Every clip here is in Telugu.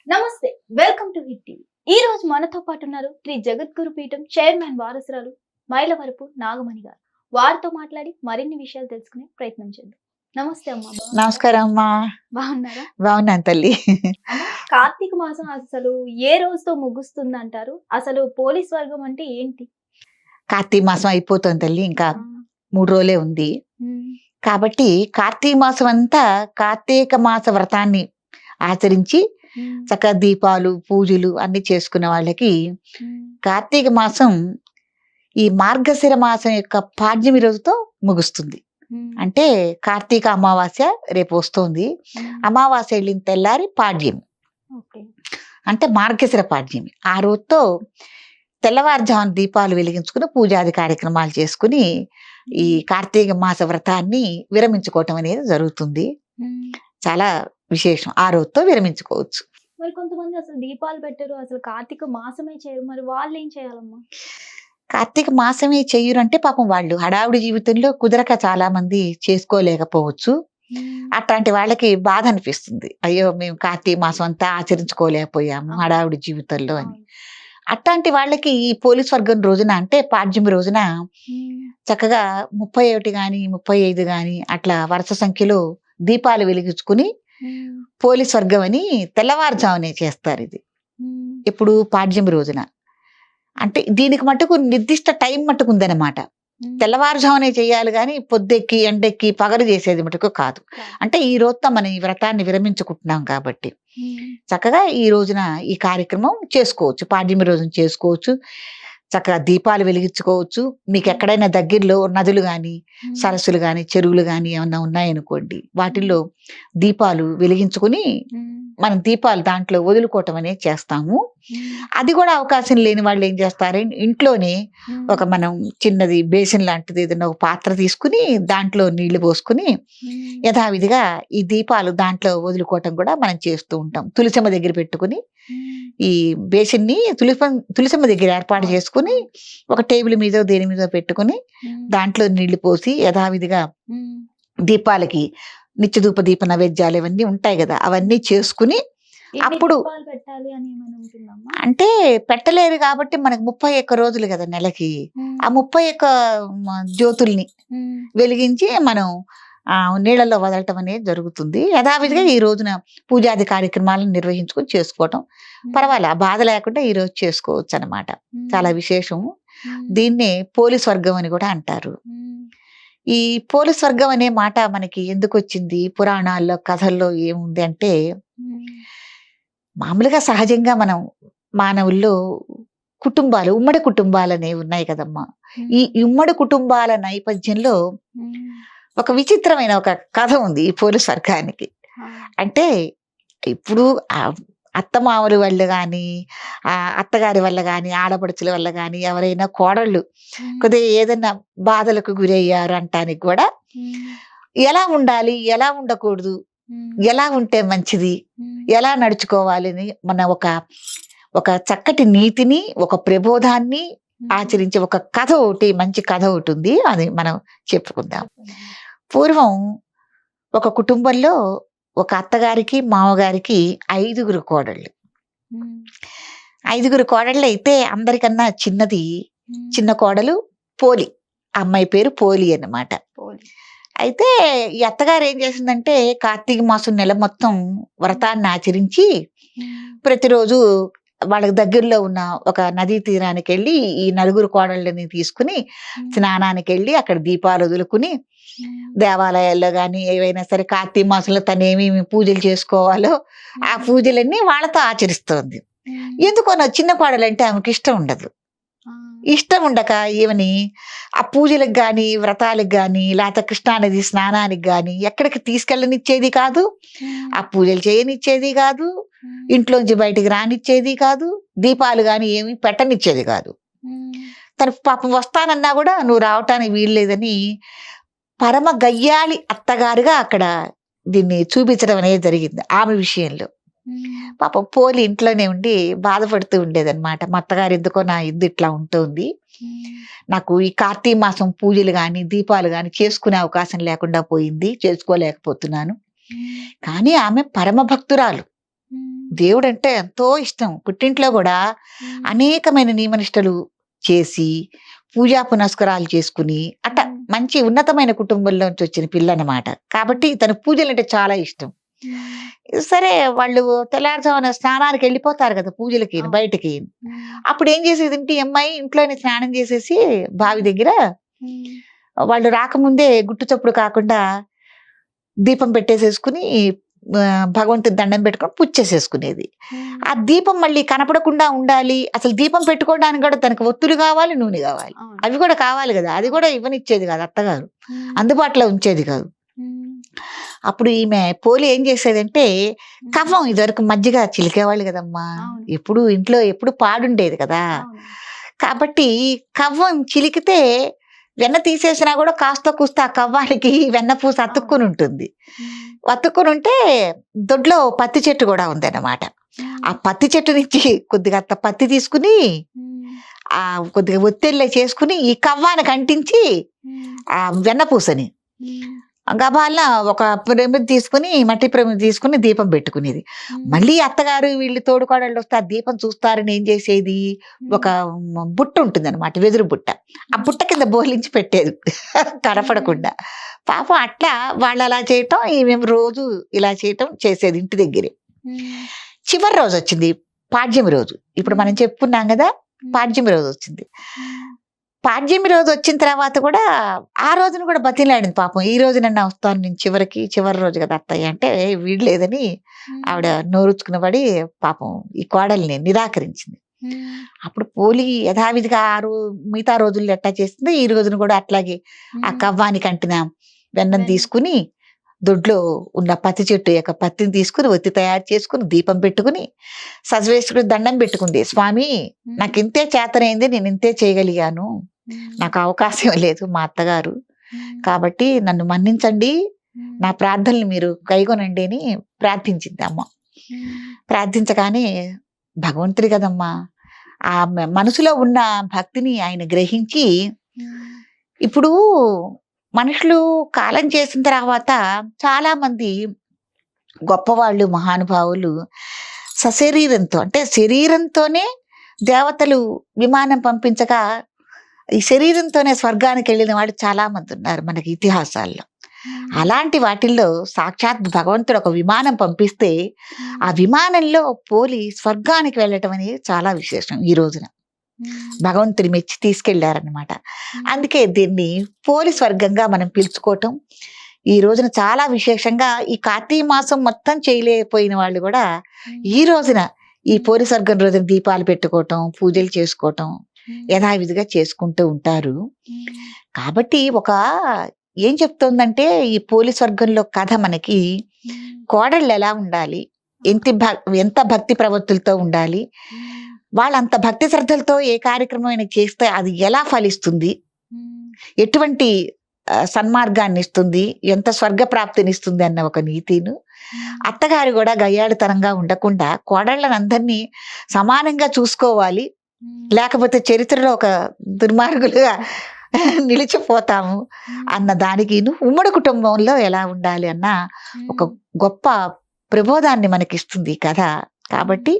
నమస్తే, వెల్కమ్ టు హిట్ టీవీ. ఈ రోజు మనతో పాటు ఉన్నారు శ్రీ జగద్గురు పీఠం చైర్మన్ వారసురాలు మైలవరపు నాగమణి గారు. వారితో మాట్లాడి మరిన్ని విషయాలు తెలుసుకునే ప్రయత్నం చేద్దాం. నమస్తే అమ్మా. నమస్కారం అమ్మా. బాగున్నారా? బాగున్నాను తల్లి. అమ్మా, కార్తీక మాసం అసలు ఏ రోజుతో ముగుస్తుంది అంటారు? అసలు పోలీస్ వర్గం అంటే ఏంటి? కార్తీక మాసం అయిపోతుంది తల్లి, ఇంకా 3 రోజులే ఉంది. కాబట్టి కార్తీక మాసం అంతా కార్తీక మాస వ్రతాన్ని ఆచరించి చక్కగా దీపాలు పూజలు అన్ని చేసుకున్న వాళ్ళకి కార్తీక మాసం ఈ మార్గశిర మాసం యొక్క పాడ్యమి రోజుతో ముగుస్తుంది. అంటే కార్తీక అమావాస్య రేపు వస్తుంది. అమావాస్య వెళ్ళిన తెల్లారి పాడ్యమి, అంటే మార్గశిర పాడ్యమి. ఆ రోజుతో తెల్లవారుజామున దీపాలు వెలిగించుకుని పూజాది కార్యక్రమాలు చేసుకుని ఈ కార్తీక మాస వ్రతాన్ని విరమించుకోవటం అనేది జరుగుతుంది. చాలా విశేషం. ఆ రోజుతో విరమించుకోవచ్చు. మరి కొంతమంది అసలు దీపాలు పెట్టరు, అసలు కార్తీక మాసమే చేయరు, మరి వాళ్ళు ఏం చేయాలమ్మా? కార్తీక మాసమే చెయ్యరు అంటే పాపం వాళ్ళు హడావుడి జీవితంలో కుదరక చాలా మంది చేసుకోలేకపోవచ్చు. అట్లాంటి వాళ్ళకి బాధ అనిపిస్తుంది, అయ్యో మేము కార్తీక మాసం అంతా ఆచరించుకోలేకపోయాము హడావుడి జీవితంలో అని. అట్లాంటి వాళ్ళకి ఈ పోలీస్ వర్గం రోజున, అంటే పాడ్యమి రోజున చక్కగా 31 గాని 35 గాని అట్లా వరుస సంఖ్యలో దీపాలు వెలిగించుకుని పోలీస్ వర్గం అని తెల్లవారుజామునే చేస్తారు. ఇది ఇప్పుడు పాడ్యమి రోజున, అంటే దీనికి మటుకు నిర్దిష్ట టైం మటుకు ఉందన్నమాట. తెల్లవారుజామునే చేయాలి కానీ పొద్దెక్కి ఎండెక్కి పగలు చేసేది మటుకు కాదు. అంటే ఈ రోజుతో మనం ఈ వ్రతాన్ని విరమించుకుంటున్నాం కాబట్టి చక్కగా ఈ రోజున ఈ కార్యక్రమం చేసుకోవచ్చు. పాడ్యమి రోజున చేసుకోవచ్చు. చక్కగా దీపాలు వెలిగించుకోవచ్చు. మీకు ఎక్కడైనా దగ్గరలో నదులు కానీ సరస్సులు కానీ చెరువులు కానీ ఏమన్నా ఉన్నాయనుకోండి, వాటిల్లో దీపాలు వెలిగించుకుని మనం దీపాలు దాంట్లో వదులుకోవటం అనేది చేస్తాము. అది కూడా అవకాశం లేని వాళ్ళు ఏం చేస్తారు, ఇంట్లోనే ఒక మనం చిన్నది బేసిన్ లాంటిది ఏదైనా ఒక పాత్ర తీసుకుని దాంట్లో నీళ్లు పోసుకుని యథావిధిగా ఈ దీపాలు దాంట్లో వదులుకోవటం కూడా మనం చేస్తూ ఉంటాం. తులసమ్మ దగ్గర పెట్టుకుని ఈ బేసిన్ని తులసమ్మ దగ్గర ఏర్పాటు చేసుకుని ఒక టేబుల్ మీద దేని మీద పెట్టుకుని దాంట్లో నీళ్లు పోసి యథావిధిగా దీపాలకి నిత్యధూప దీప నైవేద్యాలు ఇవన్నీ ఉంటాయి కదా, అవన్నీ చేసుకుని అప్పుడు అంటే పెట్టలేరు కాబట్టి మనకు 31 రోజులు కదా నెలకి. ఆ 31 జ్యోతుల్ని వెలిగించి మనం నీళ్ళల్లో వదలటం అనేది జరుగుతుంది. యథావిధిగా ఈ రోజున పూజాది కార్యక్రమాలను నిర్వహించుకొని చేసుకోవటం పర్వాలే, బాధ లేకుండా ఈ రోజు చేసుకోవచ్చు అన్నమాట. చాలా విశేషం. దీన్నే పోలీస్ వర్గం అని కూడా అంటారు. ఈ పోలీస్ వర్గం అనే మాట మనకి ఎందుకు వచ్చింది, పురాణాల్లో కథల్లో ఏముంది అంటే, మామూలుగా సహజంగా మనం మానవుల్లో కుటుంబాలు, ఉమ్మడి కుటుంబాలు అనేవి ఉన్నాయి కదమ్మా. ఈ ఉమ్మడి కుటుంబాల నేపథ్యంలో ఒక విచిత్రమైన ఒక కథ ఉంది ఈ పోలీస్ వర్గానికి. అంటే ఇప్పుడు అత్తమామల వల్ల కానీ అత్తగారి వల్ల కానీ ఆడపడుచుల వల్ల కానీ ఎవరైనా కోడళ్ళు కొద్దిగా ఏదైనా బాధలకు గురయ్యారు అంటానికి కూడా ఎలా ఉండాలి, ఎలా ఉండకూడదు, ఎలా ఉంటే మంచిది, ఎలా నడుచుకోవాలని మన ఒక చక్కటి నీతిని, ఒక ప్రబోధాన్ని ఆచరించే ఒక కథ ఒకటి, మంచి కథ ఒకటి ఉంది. అది మనం చెప్పుకుందాం. పూర్వం ఒక కుటుంబంలో ఒక అత్తగారికి మామగారికి 5 కోడళ్ళు. 5 కోడళ్ళు అయితే అందరికన్నా చిన్న కోడలు పోలి, అమ్మాయి పేరు పోలి అన్నమాట. అయితే ఈ అత్తగారు ఏం చేసిందంటే కార్తీక మాసం నెల మొత్తం వ్రతాన్ని ఆచరించి ప్రతిరోజు వాళ్ళకి దగ్గరలో ఉన్న ఒక నదీ తీరానికి వెళ్ళి ఈ 4 కోడళ్ళని తీసుకుని స్నానానికి వెళ్ళి అక్కడ దీపాలు వదులుకుని దేవాలయాల్లో కానీ ఏవైనా సరే కార్తీక మాసంలో తను ఏమేమి పూజలు చేసుకోవాలో ఆ పూజలన్నీ వాళ్ళతో ఆచరిస్తోంది. ఎందుకనో చిన్న కోడలంటే ఆమెకి ఇష్టం ఉండదు. ఇష్టం ఉండక ఏమని ఆ పూజలకు కానీ వ్రతాలకు కానీ లేకపోతే కృష్ణానది స్నానానికి కానీ ఎక్కడికి తీసుకెళ్ళనిచ్చేది కాదు, ఆ పూజలు చేయనిచ్చేది కాదు, ఇంట్లోంచి బయటికి రానిచ్చేది కాదు, దీపాలు కానీ ఏమి పెట్టనిచ్చేది కాదు. తను పాపం వస్తానన్నా కూడా నువ్వు రావటానికి వీల్లేదని పరమ గయ్యాళి అత్తగారుగా అక్కడ దీన్ని చూపించడం అనేది జరిగింది ఆమె విషయంలో. పాపం పోలి ఇంట్లోనే ఉండి బాధపడుతూ ఉండేదన్నమాట. మా అత్తగారు ఎందుకో నా ఇల్లు ఇట్లా ఉంటుంది, నాకు ఈ కార్తీక మాసం పూజలు కానీ దీపాలు కానీ చేసుకునే అవకాశం లేకుండా పోయింది, చేసుకోలేకపోతున్నాను. కానీ ఆమె పరమ భక్తురాలు, దేవుడు అంటే ఎంతో ఇష్టం. పుట్టింట్లో కూడా అనేకమైన నియమనిష్టలు చేసి పూజా పునస్కారాలు చేసుకుని అట్లా మంచి ఉన్నతమైన కుటుంబంలోంచి వచ్చిన పిల్ల అన్నమాట. కాబట్టి తన పూజలు అంటే చాలా ఇష్టం. సరే వాళ్ళు తెల్లారుజామున స్నానానికి వెళ్ళిపోతారు కదా పూజలకి అవును. బయటకి. అప్పుడు ఏం చేసేదంటే ఈ అమ్మాయి ఇంట్లోనే స్నానం చేసేసి బావి దగ్గర వాళ్ళు రాకముందే గుట్టు చప్పుడు కాకుండా దీపం పెట్టేసేసుకుని భగవంతుడి దండం పెట్టుకొని పూజ చేసేసుకునేది. ఆ దీపం మళ్ళీ కనపడకుండా ఉండాలి. అసలు దీపం పెట్టుకోవడానికి కూడా తనకు ఒత్తులు కావాలి, నూనె కావాలి. అవి కూడా కావాలి కదా. అది కూడా ఇవ్వనిచ్చేది కాదు అత్తగారు, అందుబాటులో ఉంచేది కాదు. అప్పుడు ఈమె పోలి ఏం చేసేదంటే కవ్వం, ఇదివరకు మజ్జిగ చిలికేవాళ్ళు కదమ్మా, ఎప్పుడు ఇంట్లో ఎప్పుడు పాడుండేది కదా. కాబట్టి కవ్వం చిలికితే వెన్న తీసేసినా కూడా కాస్త కూస్త ఆ కవ్వానికి వెన్న పూస అతుక్కుని ఉంటుంది. అతుక్కుని ఉంటే దొడ్లో పత్తి చెట్టు కూడా ఉంది అన్నమాట. ఆ పత్తి చెట్టు నుంచి కొద్దిగా పత్తి తీసుకుని ఆ కొద్దిగా ఒత్తిళ్ళ చేసుకుని ఈ కవ్వానికి అంటించి ఆ వెన్నపూసని గబాల ఒక ప్రమిది తీసుకుని, మట్టి ప్రమిది తీసుకుని దీపం పెట్టుకునేది. మళ్ళీ అత్తగారు వీళ్ళు తోడుకోడళ్ళు వస్తే ఆ దీపం చూస్తారని ఏం చేసేది, ఒక బుట్ట ఉంటుంది అనమాట, వెదురు బుట్ట. ఆ బుట్ట కింద బోలించి పెట్టేది కనపడకుండా. పాపం అట్లా వాళ్ళు అలా చేయటం, మేము రోజు ఇలా చేయటం చేసేది ఇంటి దగ్గరే. చివరి రోజు వచ్చింది పాడ్యమి రోజు. ఇప్పుడు మనం చెప్పుకున్నాం కదా, పాడ్యమి రోజు వచ్చింది. పాడ్యమి రోజు వచ్చిన తర్వాత కూడా ఆ రోజున కూడా బతిలాడింది పాపం, ఈ రోజు నన్ను వస్తాను నేను చివరి రోజు కదా అత్తయ్య అంటే వీడలేదని ఆవిడ నోరుచుకున్న పడి పాపం ఈ కోడల్ని నిరాకరించింది. అప్పుడు పోలి యథావిధిగా మిగతా రోజుల్లో ఎట్టా చేస్తుంది, ఈ రోజున కూడా అట్లాగే ఆ కవ్వానికి అంటిన వెన్నం తీసుకుని దొడ్లో ఉన్న పత్తి చెట్టు యొక్క పత్తిని తీసుకుని ఒత్తి తయారు చేసుకుని దీపం పెట్టుకుని సజవేసుకుని దండం పెట్టుకుంది. స్వామి, నాకు ఇంతే చేతనైంది, నేను ఇంతే చేయగలిగాను, నాకు అవకాశం లేదు మా అత్తగారు, కాబట్టి నన్ను మన్నించండి, నా ప్రార్థనలు మీరు కైగొనండి అని ప్రార్థించింది అమ్మ. ప్రార్థించగానే భగవంతుడి కదమ్మా, ఆ మనసులో ఉన్న భక్తిని ఆయన గ్రహించి, ఇప్పుడు మనుషులు కాలం చేసిన తర్వాత చాలా మంది గొప్పవాళ్ళు మహానుభావులు సశరీరంతో, అంటే శరీరంతోనే దేవతలు విమానం పంపించగా ఈ శరీరంతోనే స్వర్గానికి వెళ్ళిన వాళ్ళు చాలా మంది ఉన్నారు మనకి ఇతిహాసాల్లో. అలాంటి వాటిల్లో సాక్షాత్ భగవంతుడు ఒక విమానం పంపిస్తే ఆ విమానంలో పోలి స్వర్గానికి వెళ్ళటం అనేది చాలా విశేషం. ఈ రోజున భగవంతుడి మెచ్చి తీసుకెళ్లారనమాట. అందుకే దీన్ని పోలి స్వర్గంగా మనం పిలుచుకోవటం ఈ రోజున చాలా విశేషంగా. ఈ కార్తీక మాసం మొత్తం చేయలేకపోయిన వాళ్ళు కూడా ఈ రోజున ఈ పోలి స్వర్గం రోజున దీపాలు పెట్టుకోవటం, పూజలు చేసుకోవటం యథావిధిగా చేసుకుంటూ ఉంటారు. కాబట్టి ఏం చెప్తోందంటే ఈ పోలి స్వర్గంలో కథ మనకి కోడళ్ళు ఎలా ఉండాలి, ఎంత భక్తి ప్రవృత్తులతో ఉండాలి, వాళ్ళంత భక్తి శ్రద్ధలతో ఏ కార్యక్రమం చేస్తే అది ఎలా ఫలిస్తుంది, ఎటువంటి సన్మార్గాన్ని ఇస్తుంది, ఎంత స్వర్గ ప్రాప్తినిస్తుంది అన్న ఒక నీతిను, అత్తగారు కూడా గయ్యాళితనంగా ఉండకుండా కోడళ్ళని అందరినీ సమానంగా చూసుకోవాలి, లేకపోతే చరిత్రలో ఒక దుర్మార్గులుగా నిలిచిపోతాము అన్న దానికి, ఉమ్మడి కుటుంబంలో ఎలా ఉండాలి అన్న ఒక గొప్ప ప్రబోధాన్ని మనకిస్తుంది కథ. కాబట్టి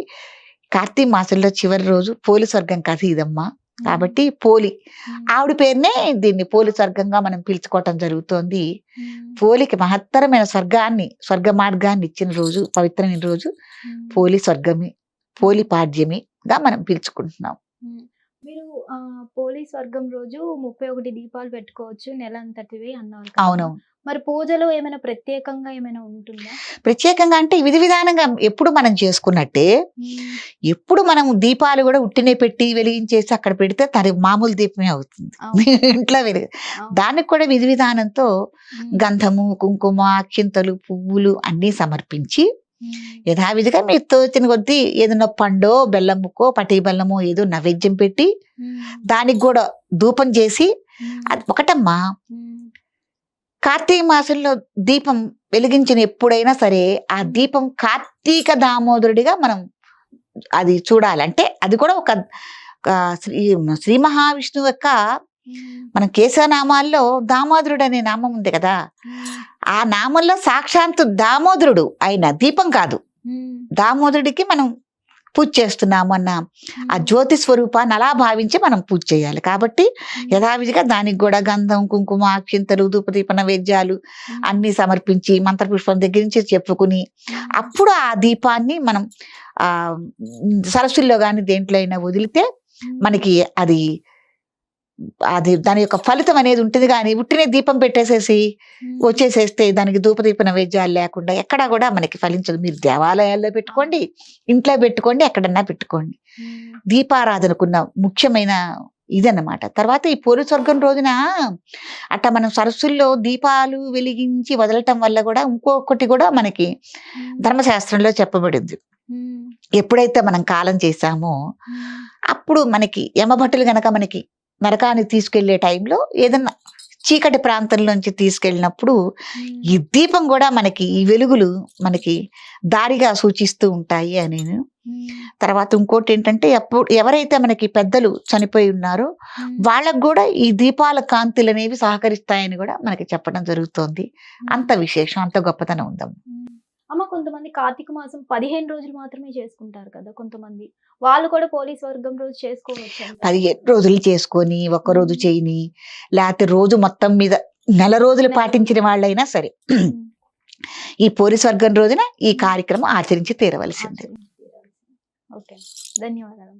కార్తీక మాసంలో చివరి రోజు పోలి స్వర్గం కథ ఇదమ్మా. కాబట్టి పోలి ఆవిడ పేరునే దీన్ని పోలి స్వర్గంగా మనం పిలుచుకోవటం జరుగుతోంది. పోలికి మహత్తరమైన స్వర్గ మార్గాన్ని ఇచ్చిన రోజు, పవిత్రమైన రోజు పోలి స్వర్గమి, పోలి పాడ్యమిగా మనం పిలుచుకుంటున్నాం. మీరు పోలి స్వర్గం రోజు 31 దీపాలు పెట్టుకోవచ్చు నెలంతటివి అన్నారు. అవునవును. మరి పూజలో ఏమైనా ప్రత్యేకంగా ఏమైనా ఉంటుందా? ప్రత్యేకంగా అంటే విధి విధానంగా ఎప్పుడు మనం చేసుకున్నట్టే, ఎప్పుడు మనం దీపాలు కూడా ఉట్టినే పెట్టి వెలిగించేసి అక్కడ పెడితే తన మామూలు దీపమే అవుతుంది ఇంట్లో వెలిగి. దానికి కూడా విధి విధానంతో గంధము, కుంకుమ, అక్షింతలు, పువ్వులు అన్నీ సమర్పించి యథావిధిగా మీరు తోచిన కొద్దీ ఏదైనా పండో, బెల్లం ముక్కో, పటి బెల్లమో ఏదో నైవేద్యం పెట్టి దానికి కూడా ధూపం చేసి, అది ఒకటమ్మా కార్తీక మాసంలో దీపం వెలిగించిన ఎప్పుడైనా సరే ఆ దీపం కార్తీక దామోదరుడిగా మనం అది చూడాలంటే, అది కూడా ఒక శ్రీ మహావిష్ణువు యొక్క మన కేశవనామాల్లో దామోదరుడు అనే నామం ఉంది కదా, ఆ నామంలో సాక్షాత్తు దామోదరుడు ఆయన, దీపం కాదు. దామోదరుడికి మనం పూజ చేస్తున్నాము అన్న ఆ జ్యోతి స్వరూపాన్ని అలా భావించి మనం పూజ చేయాలి. కాబట్టి యథావిధిగా దానికి కూడా గంధం, కుంకుమ, అక్షింతలు, ధూపదీప నైవేద్యాలు అన్ని సమర్పించి మంత్రపుష్పం దగ్గర నుంచి చెప్పుకుని అప్పుడు ఆ దీపాన్ని మనం ఆ సరస్సుల్లో కానీ దేంట్లో అయినా వదిలితే మనకి అది దాని యొక్క ఫలితం అనేది ఉంటుంది. కానీ ఉట్టినే దీపం పెట్టేసేసి వచ్చేసేస్తే దానికి ధూపదీప నైవేద్యాలు లేకుండా ఎక్కడా కూడా మనకి ఫలించదు. మీరు దేవాలయాల్లో పెట్టుకోండి, ఇంట్లో పెట్టుకోండి, ఎక్కడన్నా పెట్టుకోండి. దీపారాధనకున్న ముఖ్యమైన ఇదన్నమాట. తర్వాత ఈ పోలి స్వర్గం రోజున అట్లా మనం సరస్సుల్లో దీపాలు వెలిగించి వదలటం వల్ల కూడా ఇంకొకటి కూడా మనకి ధర్మశాస్త్రంలో చెప్పబడింది. ఎప్పుడైతే మనం కాలం చేశామో అప్పుడు మనకి యమభటులు గనక మనకి నరకానికి తీసుకెళ్లే టైంలో ఏదన్నా చీకటి ప్రాంతంలోంచి తీసుకెళ్ళినప్పుడు ఈ దీపం కూడా మనకి ఈ వెలుగులు మనకి దారిగా సూచిస్తూ ఉంటాయి అని. తర్వాత ఇంకోటి ఏంటంటే ఎవరైతే మనకి పెద్దలు చనిపోయి ఉన్నారో వాళ్ళకు కూడా ఈ దీపాల కాంతులు అనేవి సహకరిస్తాయని కూడా మనకి చెప్పడం జరుగుతోంది. అంత విశేషం, అంత గొప్పతనం ఉందమ్మ. అమ్మ, కొంతమంది కార్తీక మాసం 15 రోజులు మాత్రమే చేసుకుంటారు కదా కొంతమంది, వాళ్ళు కూడా పోలీస్ వర్గం రోజు చేసుకోవచ్చు. 15 రోజులు చేసుకొని ఒక్కరోజు చేయని, లేకపోతే రోజు మొత్తం మీద నెల రోజులు పాటించిన వాళ్ళైనా సరే ఈ పోలి స్వర్గం రోజున ఈ కార్యక్రమం ఆచరించి తీరవలసిందే. ఓకే, ధన్యవాదాలు.